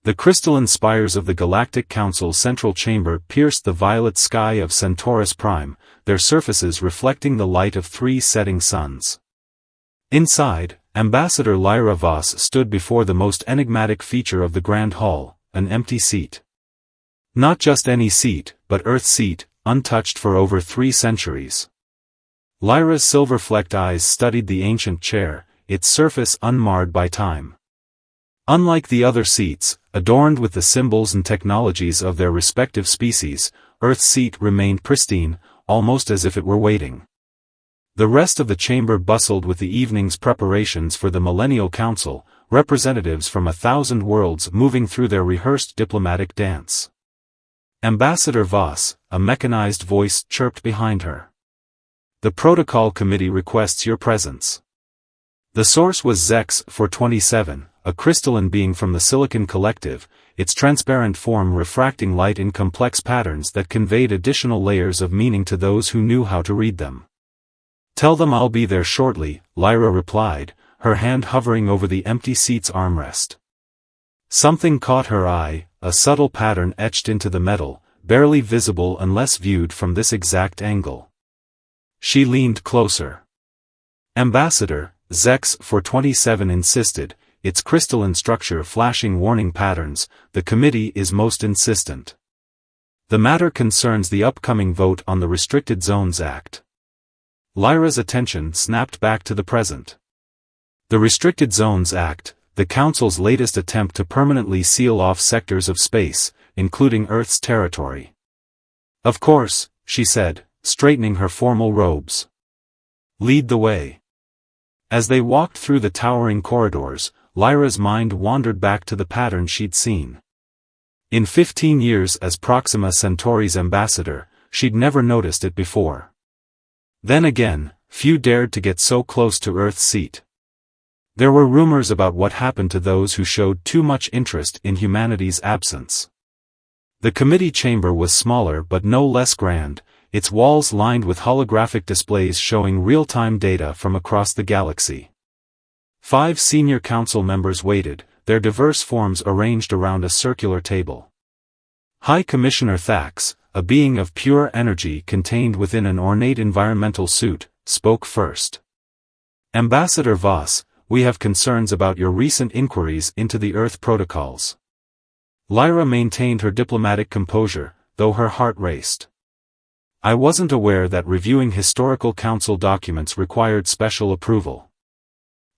The crystalline spires of the Galactic Council's central chamber pierced the violet sky of Centaurus Prime, their surfaces reflecting the light of 3 setting suns. Inside, Ambassador Lyra Voss stood before the most enigmatic feature of the Grand Hall, an empty seat. Not just any seat, but Earth's seat, untouched for over 3 centuries. Lyra's silver-flecked eyes studied the ancient chair, its surface unmarred by time. Unlike the other seats, adorned with the symbols and technologies of their respective species, Earth's seat remained pristine, almost as if it were waiting. The rest of the chamber bustled with the evening's preparations for the Millennial Council, representatives from 1,000 worlds moving through their rehearsed diplomatic dance. Ambassador Voss, a mechanized voice chirped behind her. The Protocol Committee requests your presence. The source was Zex 427, a crystalline being from the Silicon Collective, its transparent form refracting light in complex patterns that conveyed additional layers of meaning to those who knew how to read them. Tell them I'll be there shortly, Lyra replied, her hand hovering over the empty seat's armrest. Something caught her eye, a subtle pattern etched into the metal, barely visible unless viewed from this exact angle. She leaned closer. Ambassador, Zex 427 insisted, its crystalline structure flashing warning patterns, the committee is most insistent. The matter concerns the upcoming vote on the Restricted Zones Act. Lyra's attention snapped back to the present. The Restricted Zones Act, the Council's latest attempt to permanently seal off sectors of space, including Earth's territory. Of course, she said, straightening her formal robes. Lead the way. As they walked through the towering corridors, Lyra's mind wandered back to the pattern she'd seen. In 15 years as Proxima Centauri's ambassador, she'd never noticed it before. Then again, few dared to get so close to Earth's seat. There were rumors about what happened to those who showed too much interest in humanity's absence. The committee chamber was smaller but no less grand, its walls lined with holographic displays showing real-time data from across the galaxy. 5 senior council members waited, their diverse forms arranged around a circular table. High Commissioner Thax, a being of pure energy contained within an ornate environmental suit, spoke first. Ambassador Voss, we have concerns about your recent inquiries into the Earth protocols. Lyra maintained her diplomatic composure, though her heart raced. I wasn't aware that reviewing historical council documents required special approval.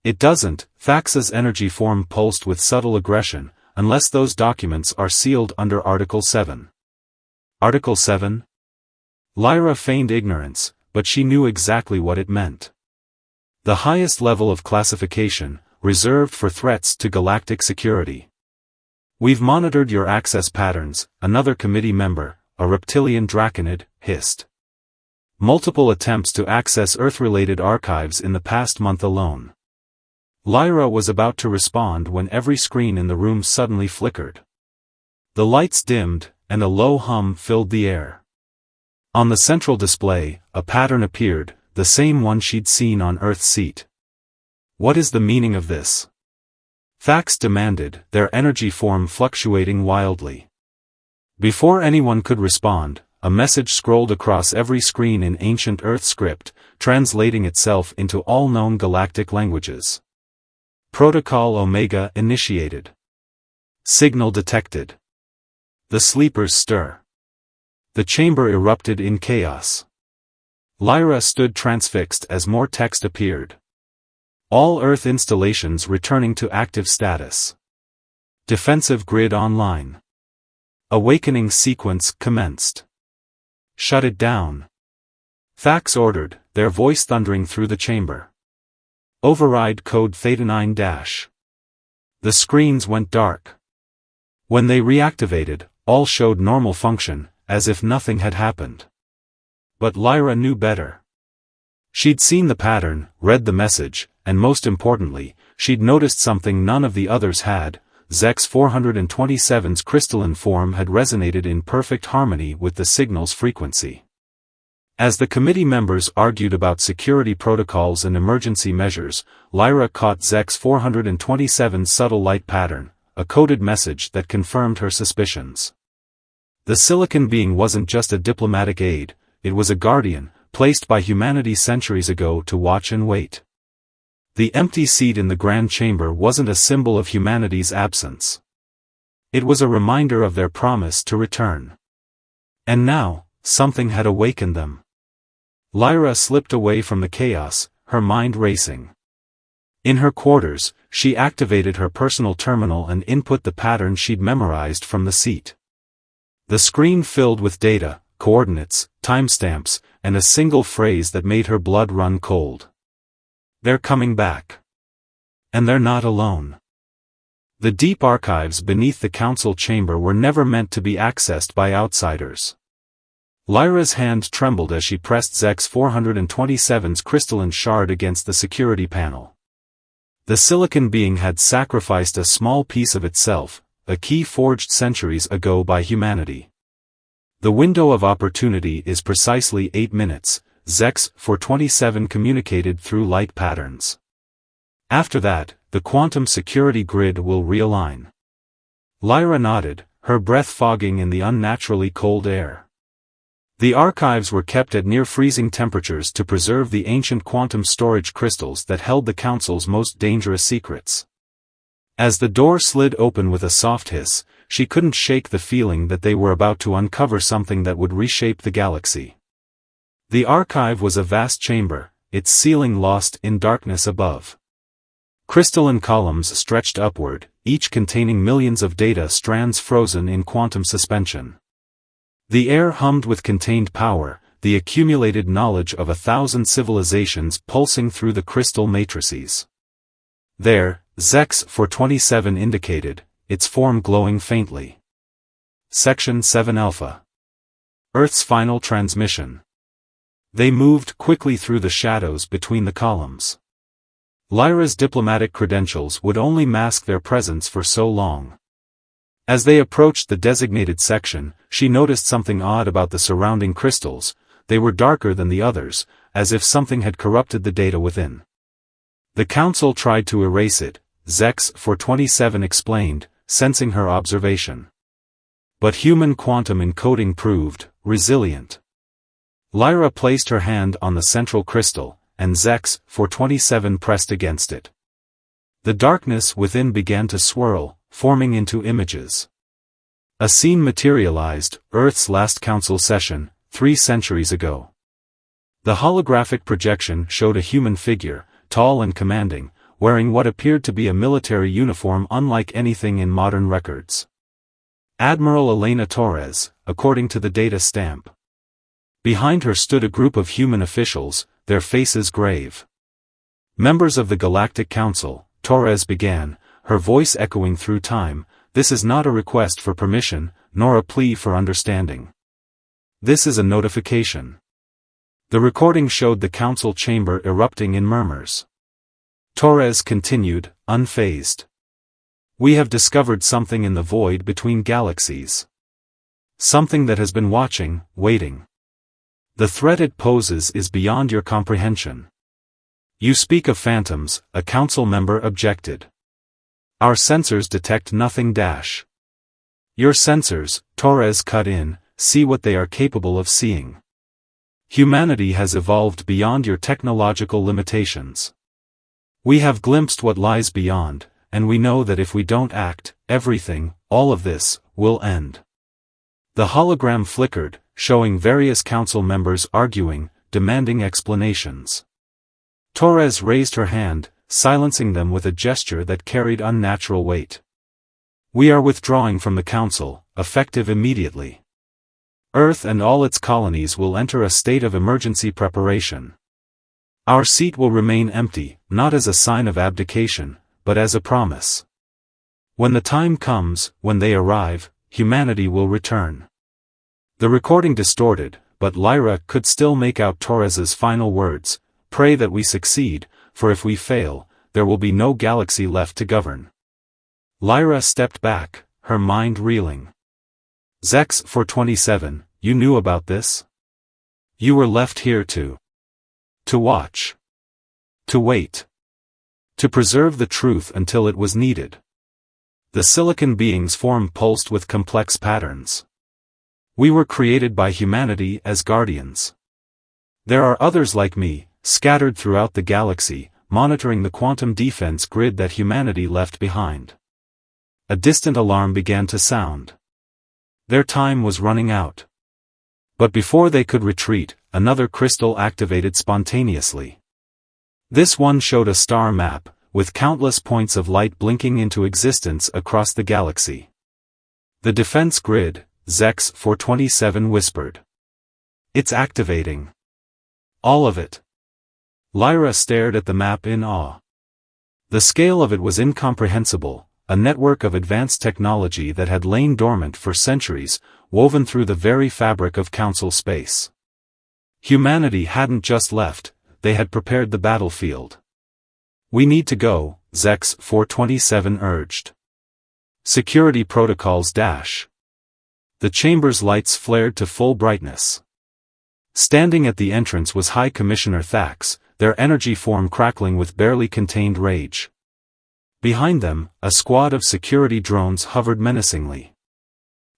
It doesn't, Thax's energy form pulsed with subtle aggression, unless those documents are sealed under Article 7. Article 7? Lyra feigned ignorance, but she knew exactly what it meant. The highest level of classification, reserved for threats to galactic security. We've monitored your access patterns, another committee member, a reptilian draconid, hissed. Multiple attempts to access Earth-related archives in the past month alone. Lyra was about to respond when every screen in the room suddenly flickered. The lights dimmed, and a low hum filled the air. On the central display, a pattern appeared, the same one she'd seen on Earth's seat. What is the meaning of this? Thax demanded, their energy form fluctuating wildly. Before anyone could respond, a message scrolled across every screen in ancient Earth script, translating itself into all known galactic languages. Protocol Omega initiated. Signal detected. The sleepers stir. The chamber erupted in chaos. Lyra stood transfixed as more text appeared. All Earth installations returning to active status. Defensive grid online. Awakening sequence commenced. Shut it down. Thax ordered, their voice thundering through the chamber. Override code Theta-9-. The screens went dark. When they reactivated, all showed normal function, as if nothing had happened. But Lyra knew better. She'd seen the pattern, read the message, and most importantly, she'd noticed something none of the others had. Zex 427's crystalline form had resonated in perfect harmony with the signal's frequency. As the committee members argued about security protocols and emergency measures, Lyra caught Zex 427's subtle light pattern, a coded message that confirmed her suspicions. The silicon being wasn't just a diplomatic aid, it was a guardian, placed by humanity centuries ago to watch and wait. The empty seat in the Grand Chamber wasn't a symbol of humanity's absence. It was a reminder of their promise to return. And now, something had awakened them. Lyra slipped away from the chaos, her mind racing. In her quarters, she activated her personal terminal and input the pattern she'd memorized from the seat. The screen filled with data, coordinates, timestamps, and a single phrase that made her blood run cold. They're coming back. And they're not alone. The deep archives beneath the council chamber were never meant to be accessed by outsiders. Lyra's hand trembled as she pressed Zex 427's crystalline shard against the security panel. The silicon being had sacrificed a small piece of itself, a key forged centuries ago by humanity. The window of opportunity is precisely 8 minutes, Zex 427 communicated through light patterns. After that, the quantum security grid will realign. Lyra nodded, her breath fogging in the unnaturally cold air. The archives were kept at near-freezing temperatures to preserve the ancient quantum storage crystals that held the Council's most dangerous secrets. As the door slid open with a soft hiss, she couldn't shake the feeling that they were about to uncover something that would reshape the galaxy. The archive was a vast chamber, its ceiling lost in darkness above. Crystalline columns stretched upward, each containing millions of data strands frozen in quantum suspension. The air hummed with contained power, the accumulated knowledge of 1,000 civilizations pulsing through the crystal matrices. There, Zex 427 indicated, its form glowing faintly. Section 7 Alpha. Earth's final transmission. They moved quickly through the shadows between the columns. Lyra's diplomatic credentials would only mask their presence for so long. As they approached the designated section, she noticed something odd about the surrounding crystals. They were darker than the others, as if something had corrupted the data within. The Council tried to erase it, Zex 427 explained, sensing her observation. But human quantum encoding proved resilient. Lyra placed her hand on the central crystal, and Zex 427 pressed against it. The darkness within began to swirl, forming into images. A scene materialized, Earth's last council session, 3 centuries ago. The holographic projection showed a human figure, tall and commanding, wearing what appeared to be a military uniform unlike anything in modern records. Admiral Elena Torres, according to the data stamp. Behind her stood a group of human officials, their faces grave. Members of the Galactic Council, Torres began, her voice echoing through time, this is not a request for permission, nor a plea for understanding. This is a notification. The recording showed the council chamber erupting in murmurs. Torres continued, unfazed. We have discovered something in the void between galaxies. Something that has been watching, waiting. The threat it poses is beyond your comprehension. You speak of phantoms, a council member objected. Our sensors detect nothing. Your sensors, Torres cut in, see what they are capable of seeing. Humanity has evolved beyond your technological limitations. We have glimpsed what lies beyond, and we know that if we don't act, everything, all of this, will end. The hologram flickered, showing various council members arguing, demanding explanations. Torres raised her hand, silencing them with a gesture that carried unnatural weight. We are withdrawing from the council, effective immediately. Earth and all its colonies will enter a state of emergency preparation. Our seat will remain empty, not as a sign of abdication, but as a promise. When the time comes, when they arrive, humanity will return. The recording distorted, but Lyra could still make out Torres's final words, pray that we succeed, for if we fail, there will be no galaxy left to govern. Lyra stepped back, her mind reeling. Zex 427, you knew about this? You were left here to watch. To wait. To preserve the truth until it was needed. The silicon beings' form pulsed with complex patterns. We were created by humanity as guardians. There are others like me, scattered throughout the galaxy, monitoring the quantum defense grid that humanity left behind. A distant alarm began to sound. Their time was running out. But before they could retreat, another crystal activated spontaneously. This one showed a star map, with countless points of light blinking into existence across the galaxy. The defense grid, Zex 427 whispered. It's activating. All of it. Lyra stared at the map in awe. The scale of it was incomprehensible, a network of advanced technology that had lain dormant for centuries, woven through the very fabric of Council space. Humanity hadn't just left, they had prepared the battlefield. We need to go, Zex 427 urged. Security protocols dash. The chamber's lights flared to full brightness. Standing at the entrance was High Commissioner Thax, their energy form crackling with barely contained rage. Behind them, a squad of security drones hovered menacingly.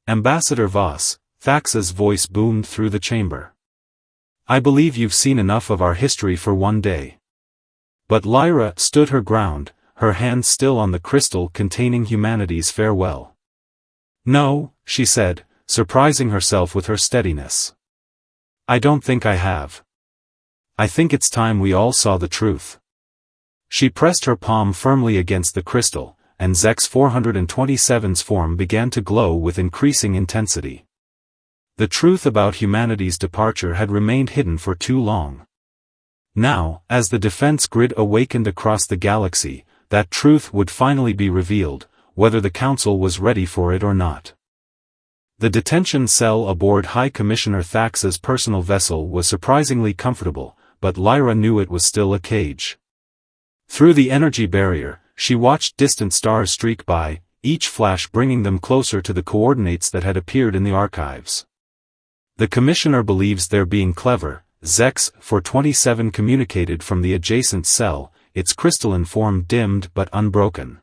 Ambassador Voss, Thax's voice boomed through the chamber. I believe you've seen enough of our history for one day. But Lyra stood her ground, her hand still on the crystal containing humanity's farewell. No, she said, surprising herself with her steadiness. I don't think I have. I think it's time we all saw the truth. She pressed her palm firmly against the crystal, and Zex 427's form began to glow with increasing intensity. The truth about humanity's departure had remained hidden for too long. Now, as the defense grid awakened across the galaxy, that truth would finally be revealed, whether the Council was ready for it or not. The detention cell aboard High Commissioner Thax's personal vessel was surprisingly comfortable, but Lyra knew it was still a cage. Through the energy barrier, she watched distant stars streak by, each flash bringing them closer to the coordinates that had appeared in the archives. The Commissioner believes they're being clever, Zex 427 communicated from the adjacent cell, its crystalline form dimmed but unbroken.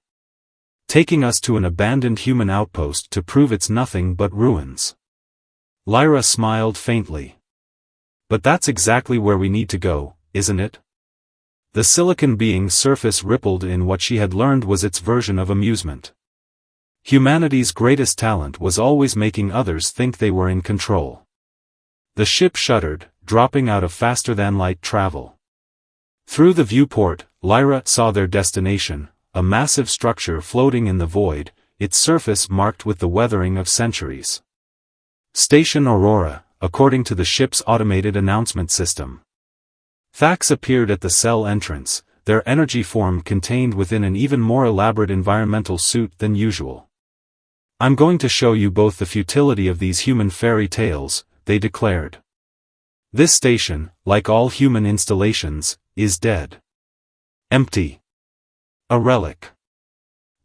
Taking us to an abandoned human outpost to prove it's nothing but ruins. Lyra smiled faintly. But that's exactly where we need to go, isn't it? The silicon being's surface rippled in what she had learned was its version of amusement. Humanity's greatest talent was always making others think they were in control. The ship shuddered, dropping out of faster-than-light travel. Through the viewport, Lyra saw their destination, a massive structure floating in the void, its surface marked with the weathering of centuries. Station Aurora, according to the ship's automated announcement system. Thax appeared at the cell entrance, their energy form contained within an even more elaborate environmental suit than usual. I'm going to show you both the futility of these human fairy tales, they declared. This station, like all human installations, is dead. Empty. A relic.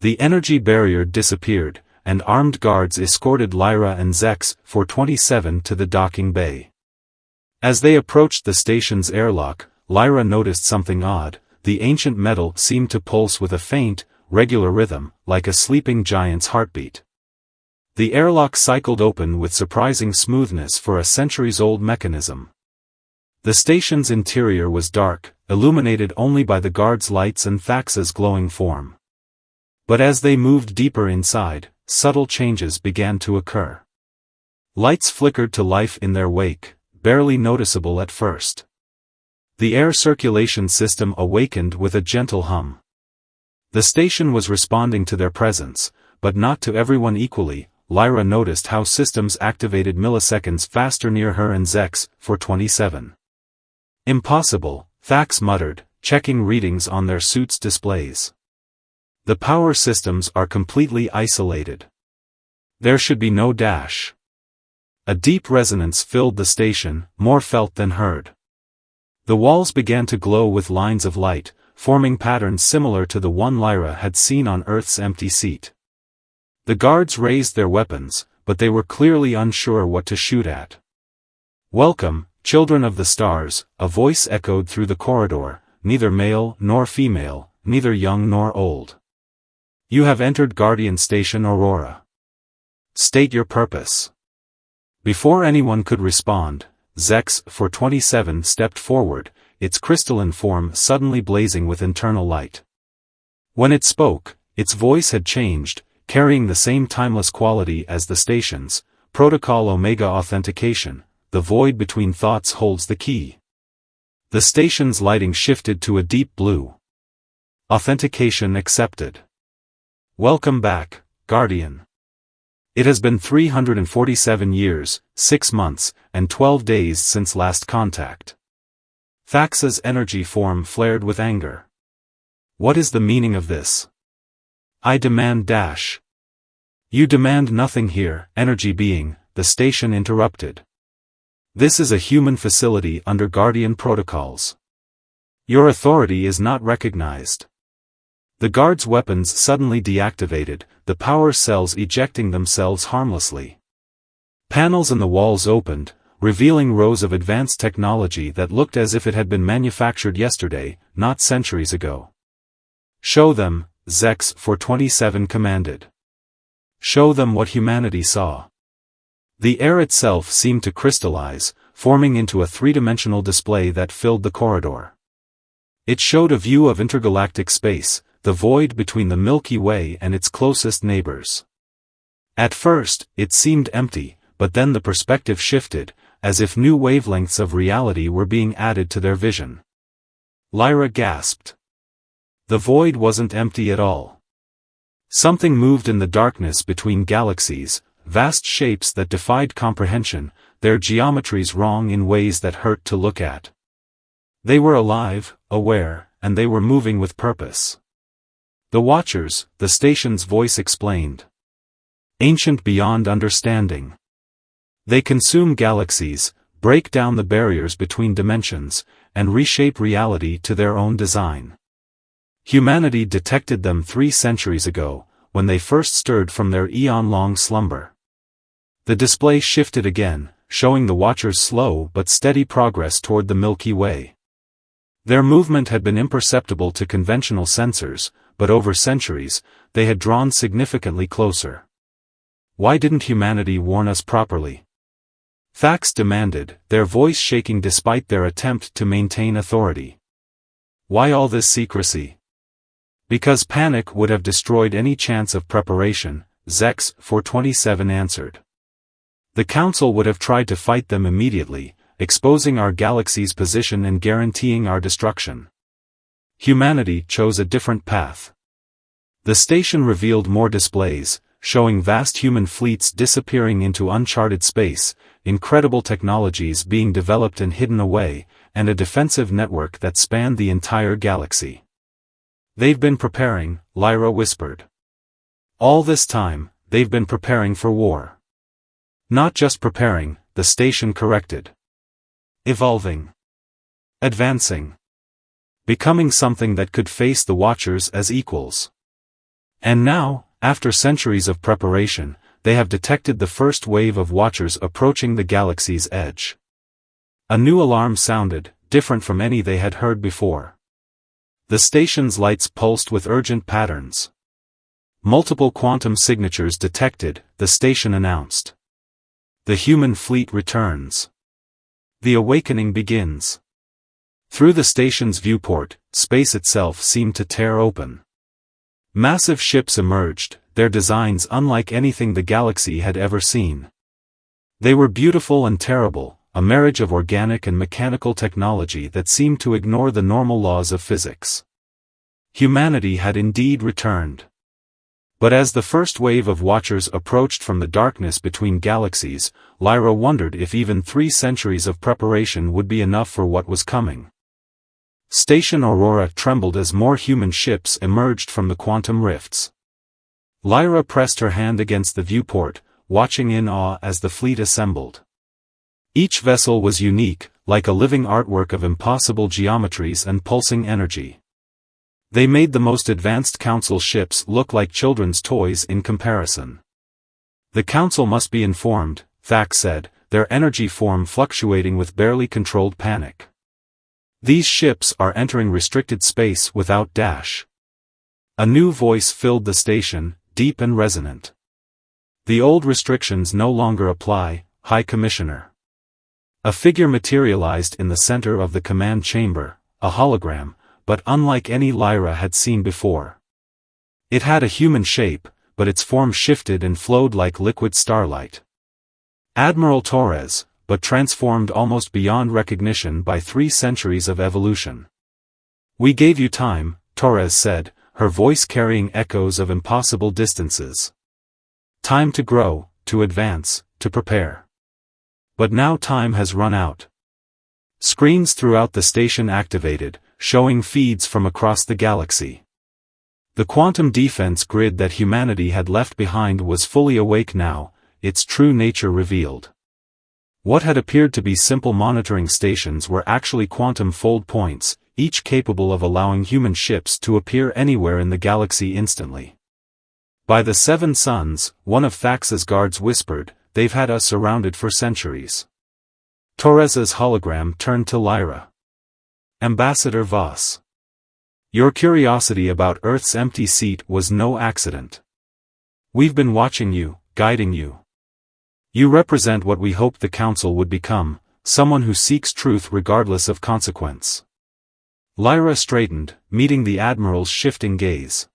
The energy barrier disappeared, and armed guards escorted Lyra and Zex 427 to the docking bay. As they approached the station's airlock, Lyra noticed something odd. The ancient metal seemed to pulse with a faint, regular rhythm, like a sleeping giant's heartbeat. The airlock cycled open with surprising smoothness for a centuries-old mechanism. The station's interior was dark, illuminated only by the guards' lights and Thax's glowing form. But as they moved deeper inside, subtle changes began to occur. Lights flickered to life in their wake, barely noticeable at first. The air circulation system awakened with a gentle hum. The station was responding to their presence, but not to everyone equally. Lyra noticed how systems activated milliseconds faster near her and Zex 427. Impossible, Thax muttered, checking readings on their suits' displays. The power systems are completely isolated. There should be no dash. A deep resonance filled the station, more felt than heard. The walls began to glow with lines of light, forming patterns similar to the one Lyra had seen on Earth's empty seat. The guards raised their weapons, but they were clearly unsure what to shoot at. Welcome, children of the stars, a voice echoed through the corridor, neither male nor female, neither young nor old. You have entered Guardian Station Aurora. State your purpose. Before anyone could respond, Zex-427 stepped forward, its crystalline form suddenly blazing with internal light. When it spoke, its voice had changed, carrying the same timeless quality as the station's. Protocol Omega Authentication, the void between thoughts holds the key. The station's lighting shifted to a deep blue. Authentication accepted. Welcome back, Guardian. It has been 347 years, 6 months, and 12 days since last contact. Thax's energy form flared with anger. What is the meaning of this? I demand dash. You demand nothing here, energy being, the station interrupted. This is a human facility under Guardian protocols. Your authority is not recognized. The guard's weapons suddenly deactivated, the power cells ejecting themselves harmlessly. Panels in the walls opened, revealing rows of advanced technology that looked as if it had been manufactured yesterday, not centuries ago. Show them, Zex-427 commanded. Show them what humanity saw. The air itself seemed to crystallize, forming into a three-dimensional display that filled the corridor. It showed a view of intergalactic space, the void between the Milky Way and its closest neighbors. At first, it seemed empty, but then the perspective shifted, as if new wavelengths of reality were being added to their vision. Lyra gasped. The void wasn't empty at all. Something moved in the darkness between galaxies, vast shapes that defied comprehension, their geometries wrong in ways that hurt to look at. They were alive, aware, and they were moving with purpose. The Watchers, the station's voice explained. Ancient beyond understanding. They consume galaxies, break down the barriers between dimensions, and reshape reality to their own design. Humanity detected them 3 centuries ago, when they first stirred from their eon-long slumber. The display shifted again, showing the Watchers' slow but steady progress toward the Milky Way. Their movement had been imperceptible to conventional sensors, but over centuries, they had drawn significantly closer. Why didn't humanity warn us properly? Thax demanded, their voice shaking despite their attempt to maintain authority. Why all this secrecy? Because panic would have destroyed any chance of preparation, Zex-427 answered. The Council would have tried to fight them immediately, exposing our galaxy's position and guaranteeing our destruction. Humanity chose a different path. The station revealed more displays, showing vast human fleets disappearing into uncharted space, incredible technologies being developed and hidden away, and a defensive network that spanned the entire galaxy. They've been preparing, Lyra whispered. All this time, they've been preparing for war. Not just preparing, the station corrected. Evolving. Advancing. Becoming something that could face the Watchers as equals. And now, after centuries of preparation, they have detected the first wave of Watchers approaching the galaxy's edge. A new alarm sounded, different from any they had heard before. The station's lights pulsed with urgent patterns. Multiple quantum signatures detected, the station announced. The human fleet returns. The awakening begins. Through the station's viewport, space itself seemed to tear open. Massive ships emerged, their designs unlike anything the galaxy had ever seen. They were beautiful and terrible, a marriage of organic and mechanical technology that seemed to ignore the normal laws of physics. Humanity had indeed returned. But as the first wave of Watchers approached from the darkness between galaxies, Lyra wondered if even 3 centuries of preparation would be enough for what was coming. Station Aurora trembled as more human ships emerged from the quantum rifts. Lyra pressed her hand against the viewport, watching in awe as the fleet assembled. Each vessel was unique, like a living artwork of impossible geometries and pulsing energy. They made the most advanced Council ships look like children's toys in comparison. The Council must be informed, Thax said, their energy form fluctuating with barely controlled panic. These ships are entering restricted space without dash. A new voice filled the station, deep and resonant. The old restrictions no longer apply, High Commissioner. A figure materialized in the center of the command chamber, a hologram, but unlike any Lyra had seen before. It had a human shape, but its form shifted and flowed like liquid starlight. Admiral Torres, but transformed almost beyond recognition by 3 centuries of evolution. "We gave you time," Torres said, her voice carrying echoes of impossible distances. "Time to grow, to advance, to prepare. But now time has run out." Screens throughout the station activated, showing feeds from across the galaxy. The quantum defense grid that humanity had left behind was fully awake now, its true nature revealed. What had appeared to be simple monitoring stations were actually quantum fold points, each capable of allowing human ships to appear anywhere in the galaxy instantly. "By the 7 suns," one of Thax's guards whispered, "they've had us surrounded for centuries." Torres's hologram turned to Lyra. "Ambassador Voss. Your curiosity about Earth's empty seat was no accident. We've been watching you, guiding you. You represent what we hoped the Council would become, someone who seeks truth regardless of consequence." Lyra straightened, meeting the Admiral's shifting gaze.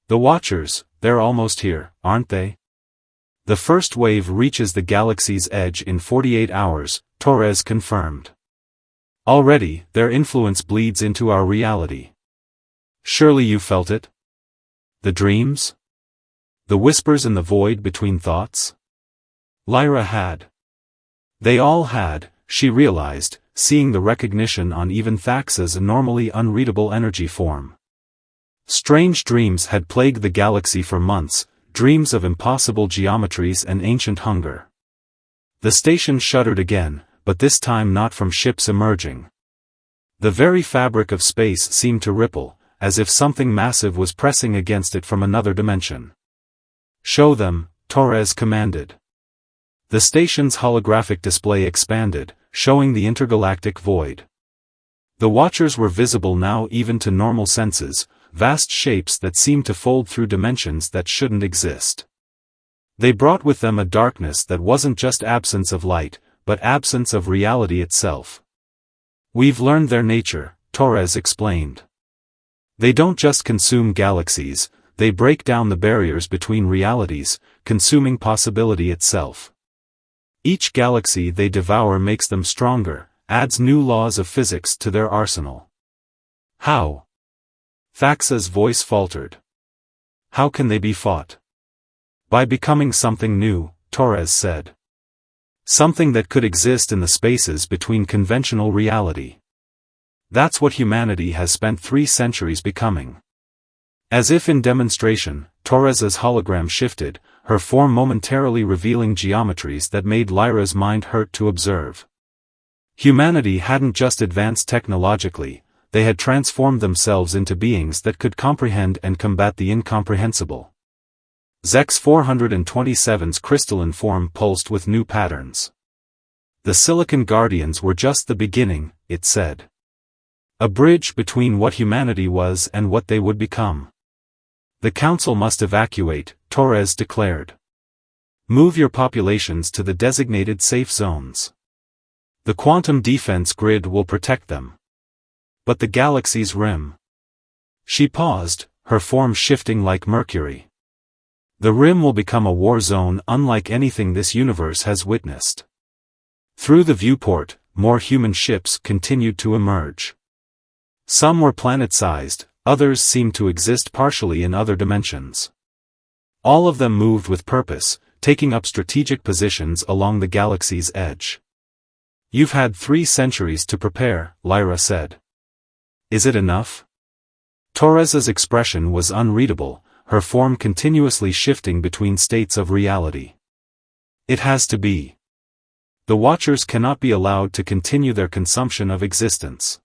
"The Watchers, they're almost here, aren't they? The first wave reaches the galaxy's edge in 48 hours, Torres confirmed. Already, their influence bleeds into our reality. Surely you felt it? The dreams? The whispers in the void between thoughts?" Lyra had. They all had, she realized, seeing the recognition on even Thax's normally unreadable energy form. Strange dreams had plagued the galaxy for months, dreams of impossible geometries and ancient hunger. The station shuddered again, but this time not from ships emerging. The very fabric of space seemed to ripple, as if something massive was pressing against it from another dimension. "Show them," Torres commanded. The station's holographic display expanded, showing the intergalactic void. The Watchers were visible now even to normal senses, vast shapes that seemed to fold through dimensions that shouldn't exist. They brought with them a darkness that wasn't just absence of light, but absence of reality itself. "We've learned their nature," Torres explained. "They don't just consume galaxies, they break down the barriers between realities, consuming possibility itself. Each galaxy they devour makes them stronger, adds new laws of physics to their arsenal." "How?" Thax's voice faltered. "How can they be fought?" "By becoming something new," Torres said. "Something that could exist in the spaces between conventional reality. That's what humanity has spent 3 centuries becoming." As if in demonstration, Torres's hologram shifted, her form momentarily revealing geometries that made Lyra's mind hurt to observe. Humanity hadn't just advanced technologically, they had transformed themselves into beings that could comprehend and combat the incomprehensible. Zex 427's crystalline form pulsed with new patterns. The Silicon Guardians were just the beginning, it said. A bridge between what humanity was and what they would become. "The Council must evacuate," Torres declared. "Move your populations to the designated safe zones. The quantum defense grid will protect them. But the galaxy's rim." She paused, her form shifting like mercury. "The rim will become a war zone unlike anything this universe has witnessed." Through the viewport, more human ships continued to emerge. Some were planet-sized, others seemed to exist partially in other dimensions. All of them moved with purpose, taking up strategic positions along the galaxy's edge. "You've had 3 centuries to prepare," Lyra said. "Is it enough?" Torres's expression was unreadable, her form continuously shifting between states of reality. "It has to be. The Watchers cannot be allowed to continue their consumption of existence.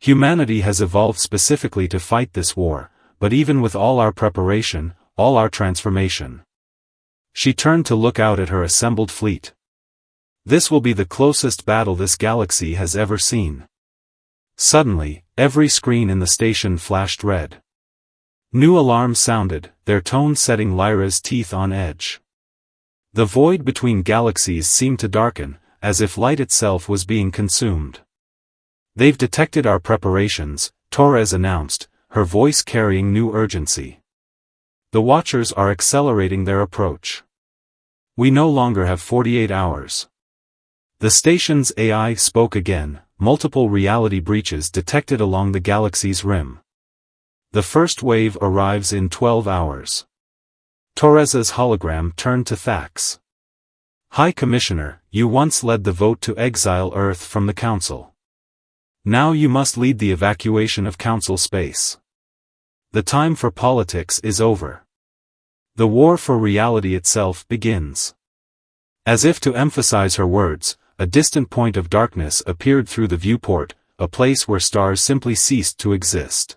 Humanity has evolved specifically to fight this war, but even with all our preparation, all our transformation." She turned to look out at her assembled fleet. "This will be the closest battle this galaxy has ever seen." Suddenly, every screen in the station flashed red. New alarms sounded, their tone setting Lyra's teeth on edge. The void between galaxies seemed to darken, as if light itself was being consumed. "They've detected our preparations," Torres announced, her voice carrying new urgency. "The Watchers are accelerating their approach. We no longer have 48 hours. The station's AI spoke again, multiple reality breaches detected along the galaxy's rim. The first wave arrives in 12 hours. Torres's hologram turned to Thax. "High Commissioner, you once led the vote to exile Earth from the Council. Now you must lead the evacuation of Council space. The time for politics is over. The war for reality itself begins." As if to emphasize her words, a distant point of darkness appeared through the viewport, a place where stars simply ceased to exist.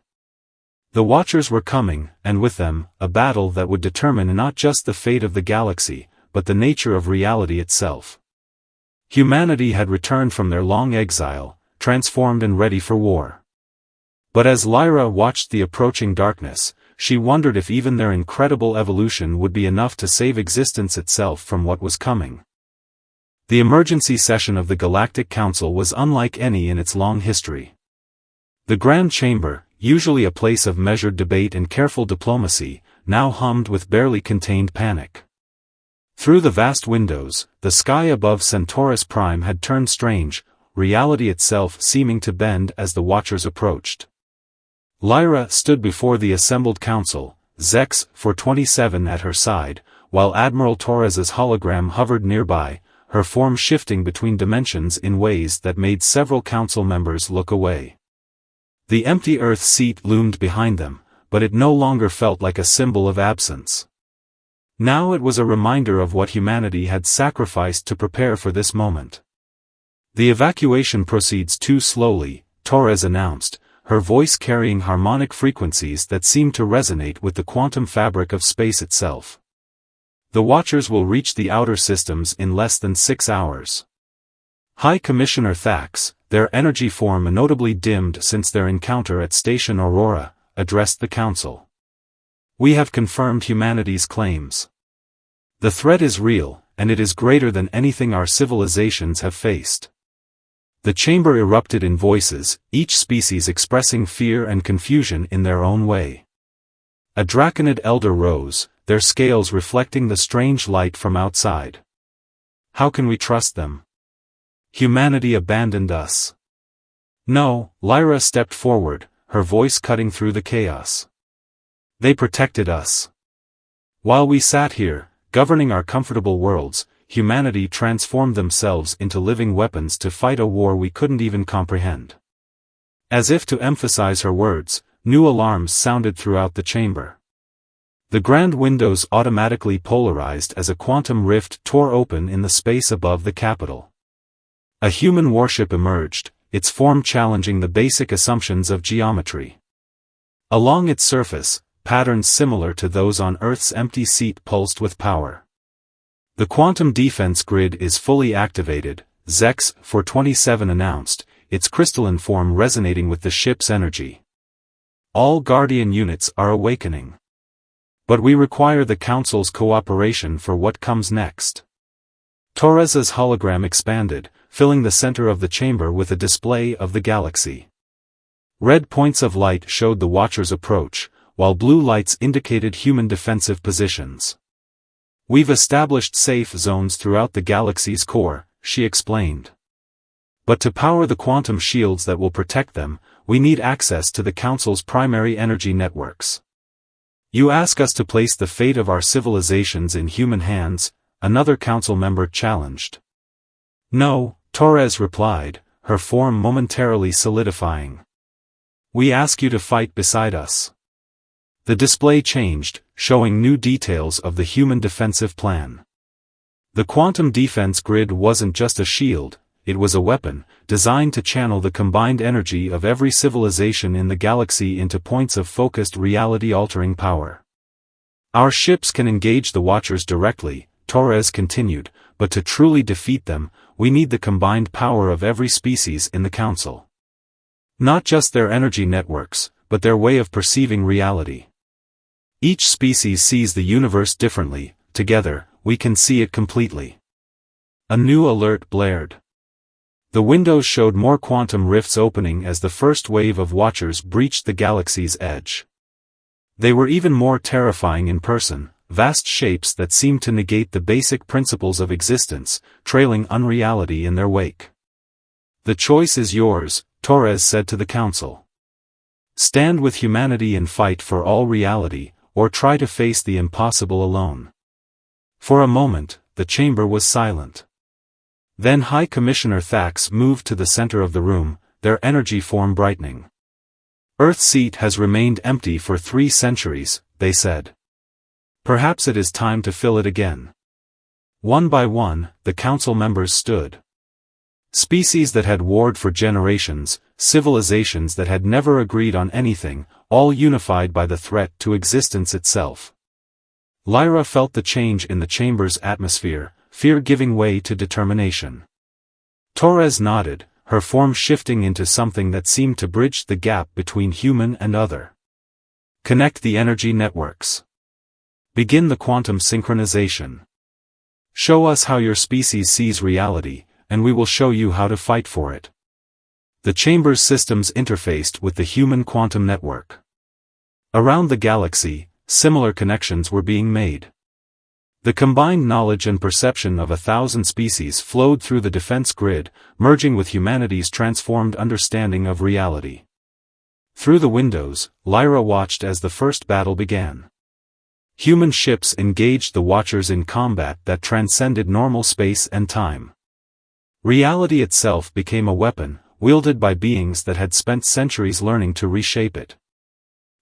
The Watchers were coming, and with them, a battle that would determine not just the fate of the galaxy, but the nature of reality itself. Humanity had returned from their long exile, transformed and ready for war. But as Lyra watched the approaching darkness, she wondered if even their incredible evolution would be enough to save existence itself from what was coming. The emergency session of the Galactic Council was unlike any in its long history. The Grand Chamber, usually a place of measured debate and careful diplomacy, now hummed with barely contained panic. Through the vast windows, the sky above Centaurus Prime had turned strange, reality itself seeming to bend as the Watchers approached. Lyra stood before the assembled council, Zex 427 at her side, while Admiral Torres's hologram hovered nearby, her form shifting between dimensions in ways that made several council members look away. The empty Earth seat loomed behind them, but it no longer felt like a symbol of absence. Now it was a reminder of what humanity had sacrificed to prepare for this moment. "The evacuation proceeds too slowly," Torres announced, her voice carrying harmonic frequencies that seemed to resonate with the quantum fabric of space itself. "The Watchers will reach the outer systems in less than 6 hours. High Commissioner Thax," their energy form notably dimmed since their encounter at Station Aurora, addressed the Council. "We have confirmed humanity's claims. The threat is real, and it is greater than anything our civilizations have faced." The chamber erupted in voices, each species expressing fear and confusion in their own way. A Draconid elder rose, their scales reflecting the strange light from outside. "How can we trust them? Humanity abandoned us." "No," Lyra stepped forward, her voice cutting through the chaos. "They protected us. While we sat here, governing our comfortable worlds, humanity transformed themselves into living weapons to fight a war we couldn't even comprehend." As if to emphasize her words, new alarms sounded throughout the chamber. The grand windows automatically polarized as a quantum rift tore open in the space above the Capitol. A human warship emerged, its form challenging the basic assumptions of geometry. Along its surface, patterns similar to those on Earth's empty seat pulsed with power. "The quantum defense grid is fully activated," Zex 427 announced, its crystalline form resonating with the ship's energy. "All Guardian units are awakening. But we require the Council's cooperation for what comes next." Torres's hologram expanded, filling the center of the chamber with a display of the galaxy. Red points of light showed the Watchers' approach, while blue lights indicated human defensive positions. "We've established safe zones throughout the galaxy's core," she explained. "But to power the quantum shields that will protect them, we need access to the Council's primary energy networks. You ask us to place the fate of our civilizations in human hands," another council member challenged. "No," Torres replied, her form momentarily solidifying. "We ask you to fight beside us." The display changed, showing new details of the human defensive plan. The quantum defense grid wasn't just a shield, it was a weapon, designed to channel the combined energy of every civilization in the galaxy into points of focused reality-altering power. "Our ships can engage the Watchers directly," Torres continued, "but to truly defeat them, we need the combined power of every species in the Council. Not just their energy networks, but their way of perceiving reality. Each species sees the universe differently, together, we can see it completely. A new alert blared. The windows showed more quantum rifts opening as the first wave of watchers breached the galaxy's edge. They were even more terrifying in person, vast shapes that seemed to negate the basic principles of existence, trailing unreality in their wake. "The choice is yours," Torres said to the Council. "Stand with humanity and fight for all reality, or try to face the impossible alone." For a moment, the chamber was silent. Then High Commissioner Thax moved to the center of the room, their energy form brightening. "Earth's seat has remained empty for 3 centuries, they said. Perhaps it is time to fill it again." One by one, the council members stood. Species that had warred for generations, civilizations that had never agreed on anything, all unified by the threat to existence itself. Lyra felt the change in the chamber's atmosphere, fear giving way to determination. Torres nodded, her form shifting into something that seemed to bridge the gap between human and other. "Connect the energy networks. Begin the quantum synchronization. Show us how your species sees reality, and we will show you how to fight for it." The chamber's systems interfaced with the human quantum network. Around the galaxy, similar connections were being made. The combined knowledge and perception of 1,000 species flowed through the defense grid, merging with humanity's transformed understanding of reality. Through the windows, Lyra watched as the first battle began. Human ships engaged the Watchers in combat that transcended normal space and time. Reality itself became a weapon, wielded by beings that had spent centuries learning to reshape it.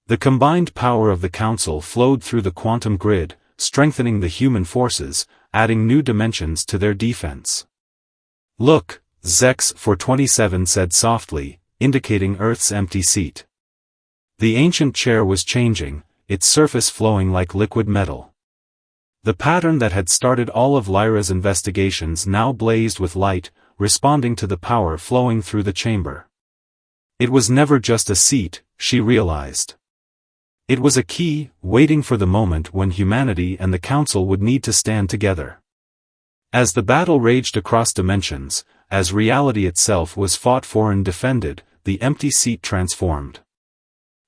The combined power of the Council flowed through the quantum grid, strengthening the human forces, adding new dimensions to their defense. "Look," Zex 427 said softly, indicating Earth's empty seat. The ancient chair was changing, its surface flowing like liquid metal. The pattern that had started all of Lyra's investigations now blazed with light, responding to the power flowing through the chamber. It was never just a seat, she realized. It was a key, waiting for the moment when humanity and the Council would need to stand together. As the battle raged across dimensions, as reality itself was fought for and defended, the empty seat transformed.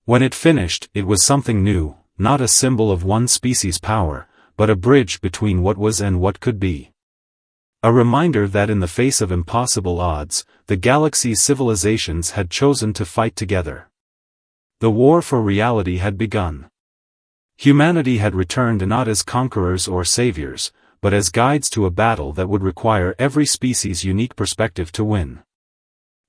When it finished, it was something new, not a symbol of one species' power, but a bridge between what was and what could be. A reminder that in the face of impossible odds, the galaxy's civilizations had chosen to fight together. The war for reality had begun. Humanity had returned not as conquerors or saviors, but as guides to a battle that would require every species' unique perspective to win.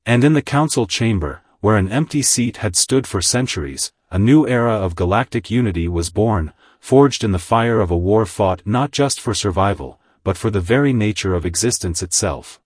And in the Council chamber, where an empty seat had stood for centuries, a new era of galactic unity was born, forged in the fire of a war fought not just for survival, but for the very nature of existence itself.